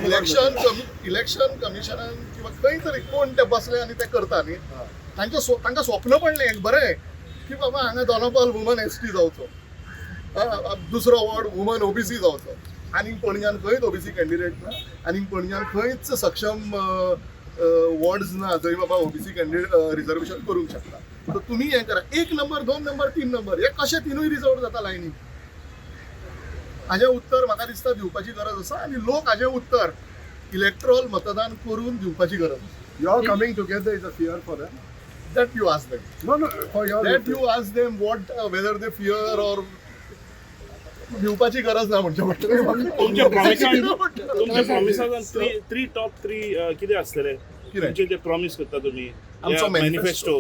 Election कमिशनान किंवा खंय तरी कोण ते बसले आणि ते करता न्ही तांकां स्वप्न पडलें एक बरें की बाबा हांगा दोनापावल वुमन एसटी जावचो दुसरो वॉर्ड वुमन ओबीसी जावचो आनीक पणज्यान खंयच ओबीसी कॅन्डिडेट ना आनीक पणज्यान खंयच सक्षम वॉर्ड्स ना जंय बाबा ओबीसी कॅन्डिडेट रिजर्वेशन करूंक शकता तर तुमी हें करा 1 नंबर 2 नंबर 3 नंबर हे कशे तिनूय रिजर्व जाता लायनीन हाजें उत्तर म्हाका दिसता दिवपाची गरज आसा आनी लोक हाजें उत्तर इलेक्ट्रॉल मतदान करून दिवपाची गरज आसा. You all coming together is a fear for them? That you ask them. No, for your. That you ask them what whether they fear or दिवपाची गरज ना म्हणजे तुमच्या प्रॉमिसांत थ्री टॉप 3 कितें आसतले तुमचे जे प्रॉमिस करता तुम्ही आमचो manifesto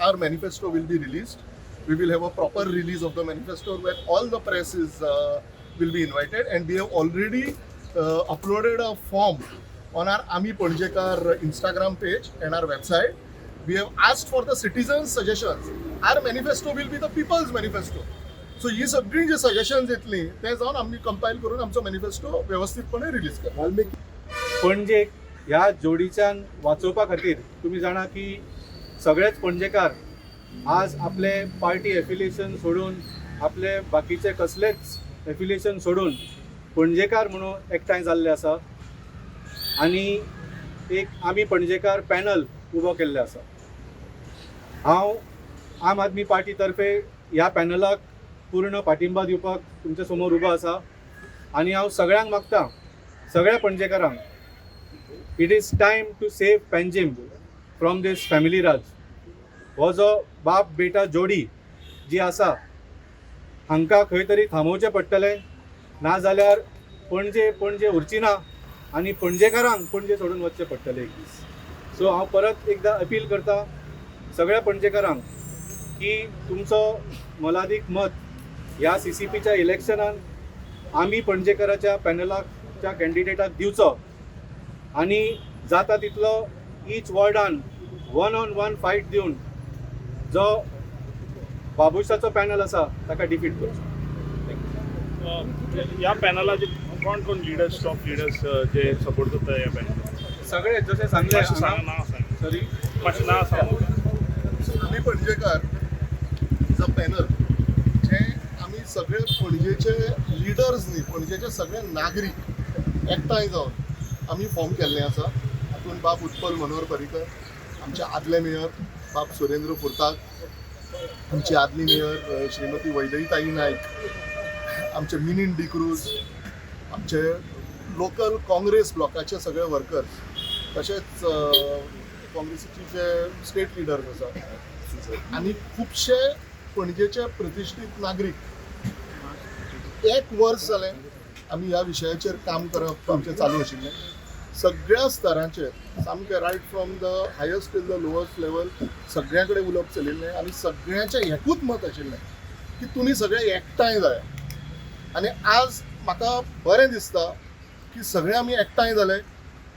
our manifesto will be released. We will have a proper release of the manifesto where all the press will be invited and we have already uploaded a form on our Ami Panjekar Instagram page and our website. We have asked for the citizens' suggestions. Our manifesto will be the people's manifesto. So ही सगळी जी suggestions येतली ते जावन आमी compile करून आमचो manifesto व्यवस्थितपणे release करता. पणजे ह्या जोडीच्यान वाचोवपा खातीर तुमी जाणा की सगळेच पणजेकार आज आपले पार्टी एफिलिएशन सोडून आपले बाकीचे कसलेच एफिलिएशन सोडून पणजेकार म्हणून एकठांय जाल्ले आसा आनी एक आमी पणजेकार पॅनल उबो केल्ले आसा. हांव आम आदमी पार्टी तर्फे ह्या पॅनलाक पूर्ण पाठिंबा दिवपाक तुमच्या समोर उबो आसा आनी हांव सगळ्यांक मागता सगळ्या पणजेकारांक it is time to save Panjim from this family raj. हो जो बाप बेटा जोडी जी आसा हांकां खंय तरी थांबोवचें पडटलें नाजाल्यार पणजे उरची ना आनी पणजेकारांक पणजे सोडून वचचें पडटलें एक दीस. सो हांव परत एकदां अपील करता सगळ्या पणजेकारांक की तुमचो मोलादीक मत ह्या CCPच्या इलेक्शनान आमी पणजेकाराच्या पॅनलाच्या कॅन्डिडेटाक दिवचो आनी जाता तितलो ईच वॉर्डान 1-on-1 फायट दिवन जो बाबुशाचो पॅनल आसा ताका डिफीट करचो. या पॅनलाचे कोण कोण लिडर्स टॉप लिडर्स जे सपोर्ट करता या पॅनल सगळे जशें सांगले नाव सांग सॉरी मातशें नाव सांग. आमी पणजेकार इज अ पॅनल जे आमी सगळे पणजेचे लिडर्स न्ही पणजेचे सगळे नागरीक एकठांय जावन आमी फॉर्म केल्लें आसा. हातूंत बाब उत्पल मनोहर पर्रीकर आमचे आदले मेयर बाब सुरेंद्र फुर्ताक आमची आदली मेयर श्रीमती वैदेहीताई नायक आमचे मिनीन डिक्रूज आमचे लोकल काँग्रेस ब्लॉकाचे सगळे वर्कर्स तशेंच काँग्रेसीचे जे स्टेट लिडर्स आसा आनी खुबशे पणजेचे प्रतिश्ठीत नागरीक 1 वर्स जालें आमी ह्या विशयाचेर काम करप आमचें चालू आशिल्लें. सगळ्या स्तरांचेर सामकें right from the highest till the lowest level सगळ्यां कडेन उलोवप चलिल्लें आनी सगळ्यांचें एकूच मत आशिल्लें की तुमी सगळे एकठांय जाय. आनी आज म्हाका बरें दिसता की सगळे आमी एकठांय जाले.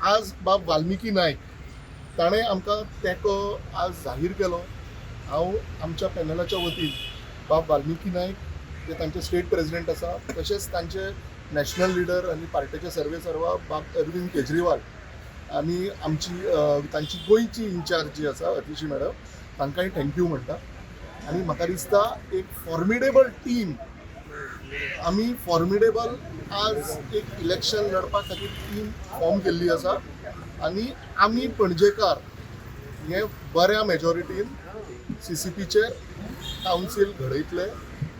आज बाब वाल्मिकी नायक ताणें आमकां तेंको आज जाहीर केलो. हांव आमच्या पॅनलाच्या वतीन बाब वाल्मिकी नायक जे तांचे स्टेट प्रेजिडेंट आसा तशेंच तांचे नॅशनल लिडर आनी पार्टीचे सर्वेसर्वा बाब अरविंद केजरीवाल आनी आमची तांची गोंयची इन्चार्ज जी आसा अतिशी मॅडम तांकांय थँक्यू म्हणटा. आनी म्हाका दिसता एक फॉर्मिडेबल टीम आमी फॉर्मिडेबल आज एक इलेक्शन लडपा खातीर टीम फॉर्म केल्ली आसा आनी आमी पणजेकार हे बऱ्या मेजॉरिटीन CCPचे कावन्सील घडयतले.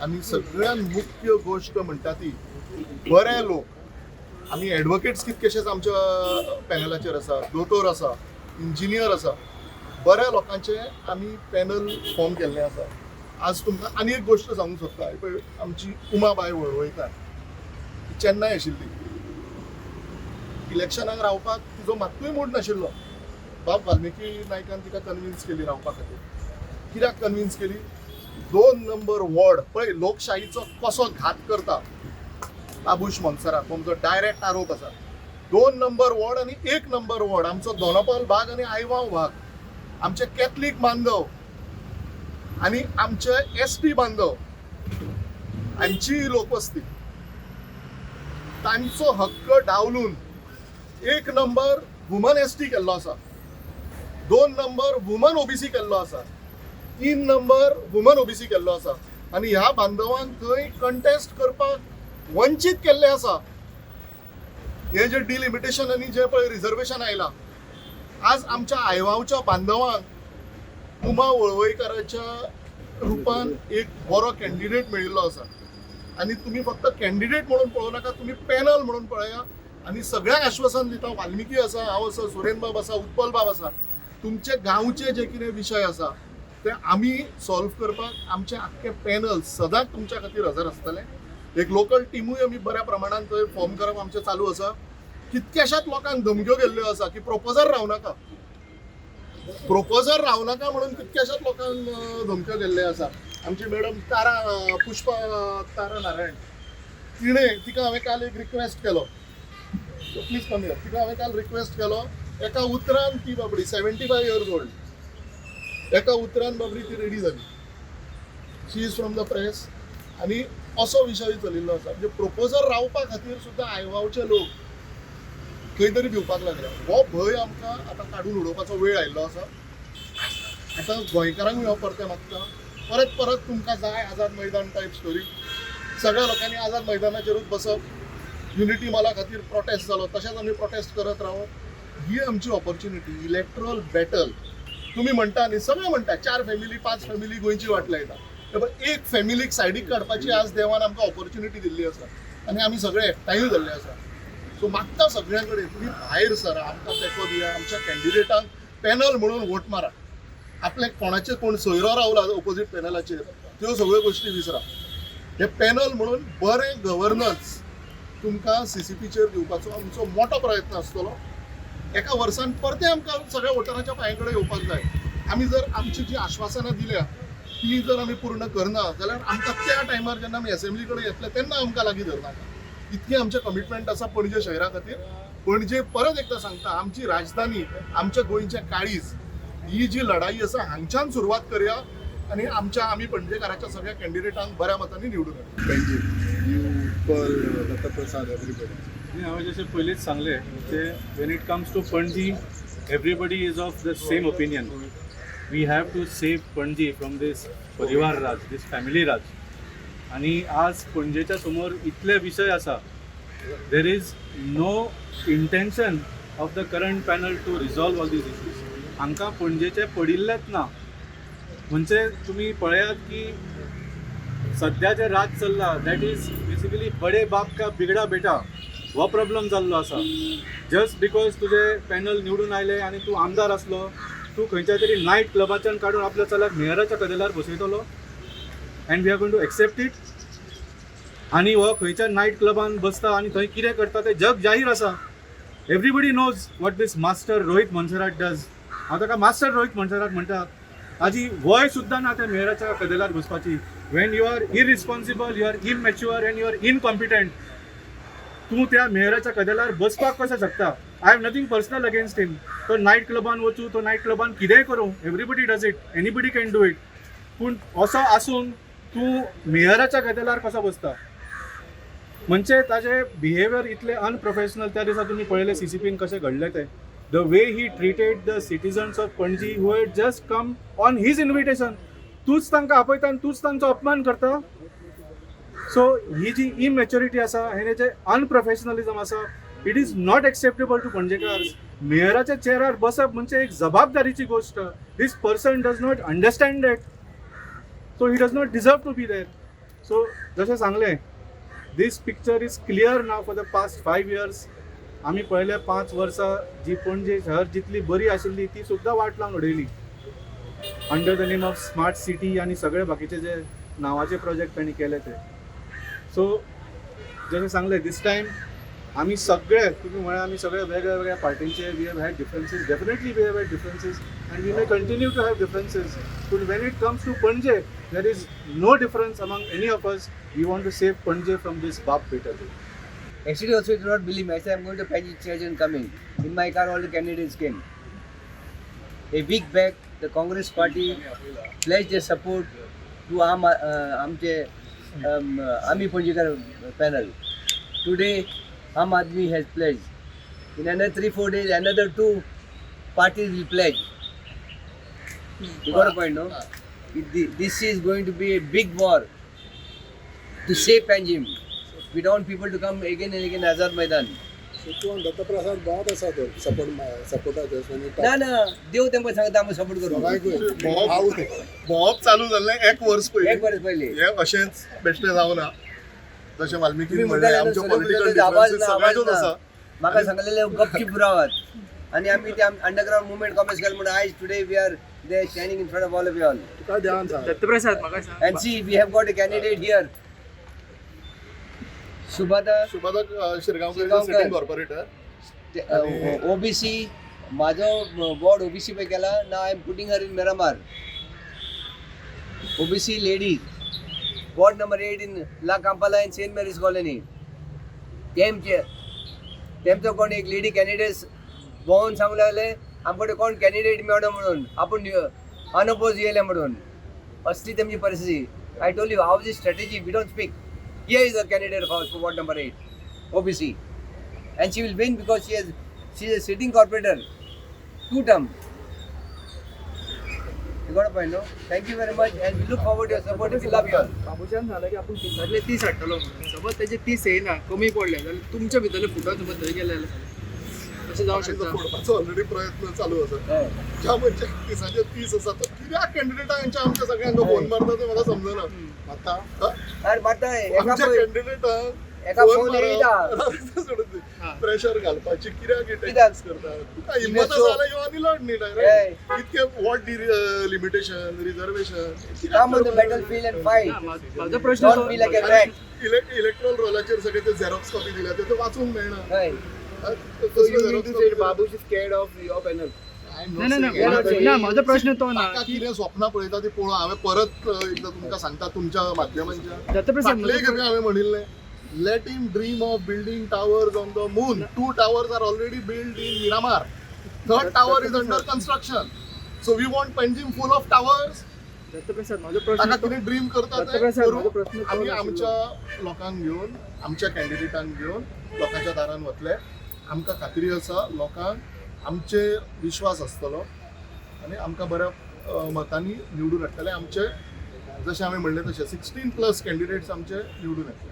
आनी सगळ्यान मुख्य गोश्ट म्हणटा ती बरे लोक आमी एडवोकेट्स कितकेशेच आमच्या पॅनलाचेर आसा दोतोर आसा इंजिनियर आसा बऱ्या लोकांचे आमी पॅनल फॉर्म केल्लें आसा. आज तुमकां आनी एक गोश्ट सांगूंक सोदता पळय आमची उमाबाई वळवयकार चेन्नय आशिल्ली इलेक्शनाक रावपाक तिजो मात्तूय मूड नाशिल्लो. बाब वाल्मिकी नायकान तिका कन्विन्स केली रावपा खातीर. कित्याक कन्विन्स केली 2 नंबर वॉर्ड पळय लोकशाहीचो कसो घात करता आबुश मोन्सरात तुमचो डायरेक्ट आरोप आसा. 2 नंबर वॉर्ड आनी 1 नंबर वॉर्ड आमचो दोनापावल भाग आनी आयवांव भाग आमचे कॅथलीक बांदव आनी आमचे ST बांदव हांची लोकवस्ती तांचो हक्क डावलून 1 नंबर वुमन एसटी केल्लो आसा, 2 नंबर वुमन ओबीसी केल्लो आसा, 3 नंबर वुमन ओबीसी केल्लो आसा आनी ह्या बांधवांक थंय कंटेस्ट करपाक वंचीत केल्ले आसा. हे जे डिलिमिटेशन आनी जे पळय रिजर्वेशन आयला, आज आमच्या आयवावच्या बांधवांक उमा वळवयकाराच्या रुपान एक बरो कॅन्डिडेट मेळिल्लो आसा आनी तुमी फक्त कॅन्डिडेट म्हणून पळोवं नाका, तुमी पॅनल म्हणून पळया आनी सगळ्यांक आश्वासन दिता. वाल्मिकी आसा, हांव आसा, सुरेन बाब आसा, उत्पल बाब आसा, तुमचे गांवचे जे कितें विशय आसा ते आमी सॉल्व करपाक आमचे आख्खे पॅनल सदांच तुमच्या खातीर हजर आसतले. एक लोकल टिमूय आमी बऱ्या प्रमाणात थंय फॉर्म करप आमचें चालू आसा. कितक्याशाच लोकांक धमक्यो गेल्ल्यो आसा की प्रोपोजर रावं नाका, प्रोपोजर रावं नाका म्हणून कितक्याशाच लोकांक धमक्यो गेल्ले आसा. आमची मॅडम पुष्पा तारा नारायण, तिका हांवें काल एक रिक्वेस्ट केलो, प्लीज कम हियर. तिका हांवें काल रिक्वेस्ट केलो, एका उतरान ती बाबडी 75 इयर्स ओल्ड, एका उतरान बाबडी ती रेडी जाली. शी इज फ्रॉम द प्रेस आनी असो विशय चलिल्लो आसा. म्हणजे प्रोपोजर रावपा खातीर सुद्दां आयवावचे लोक खंय तरी भिवपाक लागल्या. हो भंय आमकां आतां काडून उडोवपाचो वेळ आयिल्लो आसा. आतां गोंयकारांक हांव परतें मागता, परत परत तुमकां जाय आझाद मैदान टायप स्टोरी. सगळ्या लोकांनी आझाद मैदानाचेरूच बसप, युनिटी मॉला खातीर प्रोटेस्ट जालो तशेंच आमी प्रोटेस्ट करत रावप. ही आमची ऑपॉर्च्युनिटी, इलेक्ट्रल बॅटल. तुम्ही म्हणटा न्ही, सगळे म्हणटा 4 फॅमिली 5 फॅमिली गोंयची वाट लायता, एक फॅमिलीक सायडीक काडपाची आज देवान आमकां ऑपॉर्च्युनिटी दिल्ली आसा आनी आमी सगळे एकठांय जाल्ले आसा. सो मागता सगळ्यां कडेन तुमी भायर सरा, आमकां तेंको दिया, आमच्या कॅन्डिडेटांक पॅनल म्हणून वोट मारा. आपले कोणाचे कोण सोयरो रावला ऑपोजीट पॅनलाचेर त्यो सगळ्यो गोश्टी विसरा. हे पॅनल म्हणून बरें गव्हर्नन्स तुमकां CCPचेर दिवपाचो आमचो मोठो प्रयत्न आसतलो. एका वर्सान परते आमकां सगळ्या वोटरांच्या पांया कडेन येवपाक जाय. आमी जर आमची जी आश्वासनां दिल्या ती जर आमी पूर्ण करना जाल्यार आमकां त्या टायमार जेन्ना आमी असेंब्ली कडेन येतले तेन्ना आमकां लागीं धरनाका. इतकी आमचें कमिटमेंट आसा पणजे शहरा खातीर. पणजे परत एकदां सांगता, आमची राजधानी, आमच्या गोंयचें काळीज, ही जी लढाई आसा हांगच्यान सुरवात करया आनी आमी पणजेकाराच्या सगळ्या कॅन्डिडेटांक बऱ्या मतांनी निवडून येता. उत्पल, दत्ता प्रसाद, एवरीबडी. हांवें जशें पयलींच सांगलें म्हणजे when it comes to Panaji everybody is of the same opinion. We have to save Panaji from this परिवार राज, दीस फॅमिली राज. आणि आज पणजेच्या समोर इतले विशय आसा, there is no intention of the current panel to resolve all these issues. हांकां पणजेचे पडिल्लेच ना. म्हणजे तुम्ही पळयात की सध्या जे राज चल्ला दॅट इज बेसिकली बडे बाप का बिगडा बेटा हो प्रॉब्लेम जाल्लो आसा. जस्ट बिकॉज तुजे पॅनल निवडून आयले आनी तूं आमदार आसलो, तूं खंयच्या तरी नायट क्लबाच्यान काडून आपल्या चल्याक मेयराच्या कदेलार बसयतलो and we are going to accept it. आनी हो खंयच्या नायट क्लबान बसता आनी थंय कितें करता तें जग जाहीर आसा. Everybody knows what this master Rohit Monserrate does. हांव ताका मास्टर रोहित मोन्सेरात म्हणटा. हाजी वय सुद्दां ना त्या मेयराच्या कदेलार बसपाची. When you are irresponsible, you are immature and you are incompetent, तूं त्या मेयराच्या कदेलार बसपाक कशें शकता. I have nothing personal against him. तो नायट क्लबान वचूं, तो नायट क्लबान कितेंय करूं, everybody does it, anybody can do it. पूण असो आसून तूं मेयराच्या कदेलार कसो बसता. म्हणजे ताजे बिहेवियर इतले अनप्रोफेशनल. त्या दिसा तुमी पळयलें CCPन कशें घडलें तें. The way he treated the citizens of Panji who had just come on his invitation. तूच तांकां आपयता आनी तूच तांचो अपमान करता. सो ही जी इमॅच्युरिटी आसा, हे जे अनप्रोफेशनलिझम आसा, it is not acceptable to पणजेकार्स. मेयराच्या चेअरार बसप म्हणजे एक जबाबदारीची गोष्ट. This person does not understand that, so he does not deserve to be there. So जशें सांगलें, this picture is clear now for the past 5 years. आमी पळयल्या 5 वर्सां जी पणजे शहर जितली बरी आशिल्ली ती सुद्दां वाट लावन उडयली under the name of smart city आनी सगळे बाकीचे जे नांवाचे प्रोजेक्ट तांणी केले ते. सो जशें सांगलें, दीस टायम आमी सगळे, तुम्ही म्हळ्यार आमी सगळे वेगळ्या वेगळ्या पार्टींचे we have had differences. Definitely we have had differences and we may continue to have differences. पूण when it comes to Panaji there is no difference among any of us. We want to save Panaji from this बाप बेटा. Actually, also did not believe me. I said I'm going to Panji church and coming. In my car, all the candidates came. A week back, the Congress party pledged their support to Ami Panjikar panel. Today, Aam Aadmi has pledged In another 3-4 days, another 2 parties will pledge. You got a point, no? This is going to be a big war to save Panjim. We don't want people to come again and again Azad Maidan. So तू आणि दत्तप्रसाद बहुत असा तो support ना देव तेंका सांगता आमी support करू. भोवप चालू जाल्लें 1 वर्स पयलीं. एक वर्ष पयलीं. हे अशेंच बेश्टें जावना. जशें वाल्मिकी तुम्ही म्हणलें म्हणताले आमचे ना, पॉलिटिकल आवाज डिफरन्सीस ना, आवाज सगळ्यांचोच ना. आसा. म्हाका सांगलेले गपचीप रावात आणि आम्ही ते अंडरग्राउंड मुवमेंट कॉमेस केलं म्हणून आयज today we are there standing in front of all of you all. तुका ध्यान सांग दत्तप्रसाद म्हाका सांग. And see, we have got a candidate here. Subhada, Shubhada Shirgaonkar Shirgaonkar. Sitting corporator. OBC, माझो board OBC पे केला. Now I am putting her in Miramar. OBC lady, ward number 8 in La Kampala in St. Mary's Colony. तेमचो कोण एक lady candidate भोवून सांगू लागले आमकडे कोण candidate मेळना म्हणून आपण अनअपोज येयले म्हणून. असली तेमची परिस्थिती. I told you how is this strategy, we don't speak. Here is the candidate of ours for ward number 8, OBC. And she will win because she is a sitting corporator, 2 term. You got a point, no? Thank you very much and we look forward to your support. We love you all. बाबूच्यान झालं की आपण तिसातले 30 हाडटलो म्हणून समज त्याचे 30 येयना कमी पडले जाल्यार तुमच्या भितरले फुटांचो बद्दल गेले जाल्यार अशें जावं शकता. फोडपाचो ऑलरेडी प्रयत्न चालू आसा. हय. ज्या म्हणजे 30 आसा तो कित्याक कॅन्डिडेटांच्या आमच्या सगळ्यांना फोन मारता ते म्हाका समजना. आता अरे मारता एका आमच्या पळय- कॅन्डिडेटांक एका फोन येयला. प्रेशर घालपाची कित्याक कित्याक? टॅक्स करता. तुका हिम्मत इमेजो- आसा जाल्यार यो आनी लढ न्ही हय. डायरेक्ट. इतके what limitation reservation Come on the battlefield and fight. माझा प्रश्न Don't be like a rat. Electoral रोलाचेर सगळे ते झेरॉक्स कॉपी दिल्या ते वाचूंक मेळना. हय. Babu scared of your panel. ना माझा प्रश्न तो ना ताका कितें स्वप्नां पळयता ती पळोवन हांवें परत एकदां तुमकां सांगता तुमच्या माध्यमांच्या. दत्तप्रसाद फाटले खेपे हांवें म्हणिल्लें let him dream of building towers on the moon. 2 towers are already build in Miramar. 3rd tower is under construction. So we want Panjim full of towers. Dattaprasad माझा ताका प्रश्न कितें ड्रीम करता तें दत्तप्रसाद, करूं. माझो प्रश्न तो आमी नाशिल्लो. आमच्या लोकांक घेवन आमच्या कॅन्डिडेटांक घेवन लोकांच्या दारान वतले. आमकां खात्री आसा लोकांक आमचे विश्वास आसतलो आनी आमकां बऱ्या मतांनी निवडून हाडटले. आमचे जशें हांवें म्हणलें तशें 16+ कॅन्डिडेट्स आमचे निवडून येतले.